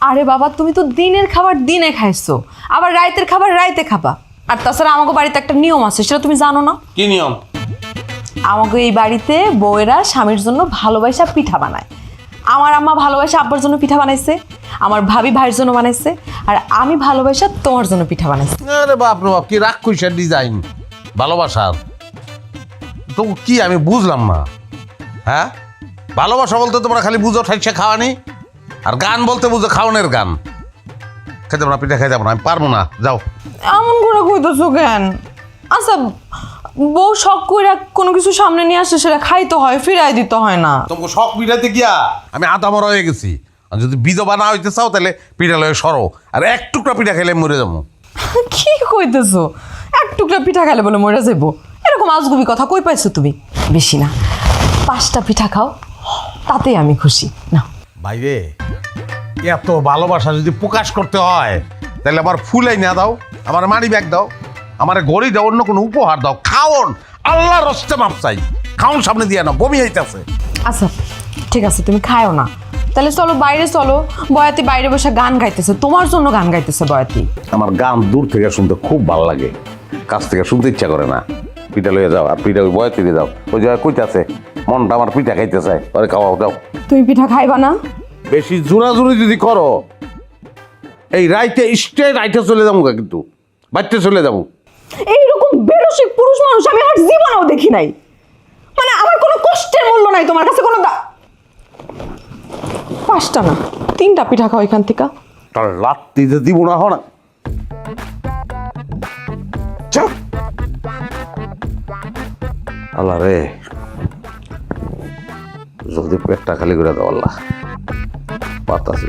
আরে বাবা, তুমি তো দিনের খাবার দিনে খাইছো, আবার রাইতের খাবার রাইতে খাবা। আর তাছাড়া আমাকে বাড়িতে একটা নিয়ম আছে, সেটা তুমি জানো না? কি নিয়ম? আমাকে এই বাড়িতে বউয়েরা স্বামীর জন্য ভালোবাসা পিঠা বানায়। আমার আম্মা ভালোবাসা আব্বার জন্য পিঠা বানাইছে, আমার ভাবি ভাইয়ের জন্য বানাইছে, আর আমি ভালোবাসা তোমার জন্য পিঠা বানাইছি। আরে বাপ রে বাপ, কি রাগ কইসার ডিজাইন ভালোবাসার! তো কি আমি বুঝলাম না। হ্যাঁ, ভালোবাসা বলতে তোমরা খালি বুঝো ঠাইসা খাওয়ানি, আর গান বলতে বুঝো খাওয়ানোর গান। খেতে না, পিঠা খাইতে না, আমি পারবো না, যাও। এমন করে কইতেছো কেন? আচ্ছা, বউ শখ করে কোনো কিছু সামনে নিয়ে আসলে সেটা খাইতে হয়, ফিরাই দিতে হয় না? তোমাকে শখ পিঠাতে গিয়া আমি আধা মরা হয়ে গেছি। আর যদি বিধবা না হইতে চাও তাহলে পিঠা লয়ে সরো, আর এক টুকরা পিঠা খেলে মরে যাবো। কি কইতেছো? এক টুকরা পিঠা খাইলে বলে মরে যাবো? এরকম আজগুবি কথা কই পাইছো তুমি? বেশি না, 5টা পিঠা খাও, তাতেই আমি খুশি। না ভাইরে, এত ভালোবাসা যদি প্রকাশ করতে হয় তাহলে আমার ফুলাই না দাও, আমার মানি ব্যাগ দাও, আমার ঘড়ি দাও, অন্য কোনো উপহার দাও। খাওন আল্লাহ রস্তে মাপ চাই, খাওন সামনে দিয়ে না, বমি হইতেছে। আচ্ছা ঠিক আছে, তুমি খায়ও না, তাহলে চলো বাইরে চলো। বয়াতি বাইরে বসে গান গাইতেছে, তোমার জন্য গান গাইতেছে বয়াতি। আমার গান দূর থেকে শুনতে খুব ভালো লাগে, কাছ থেকে শুনতে ইচ্ছা করে না। পিঠা লইয়া যাও, আর পিঠা ওই বয়াতি দিয়ে দাও। ওই জায়গায় কইতাছে মনটা আমার পিঠা খাইতে চায়, পরে খাওয়াও দাও। তুমি পিঠা খাইবা না? বেশি জোরাজুরি যদি করো এই রাইতে রাইতে চলে যাবো, কিন্তু বাড়িতে চলে যাবো। এইরকম বেরসিক পুরুষ মানুষ আমি আর জীবনেও দেখি নাই। মানে আমার কোনো কষ্টের মূল্য নাই তোমার কাছে, কোনো 5টা না 3টা পিঠা খাও এখান থেকে। তার লাত্তিতে দিব না হো না। আল্লাহ রে, জলদি পেটটা খালি করে দাও আল্লাহ, পাতাছি।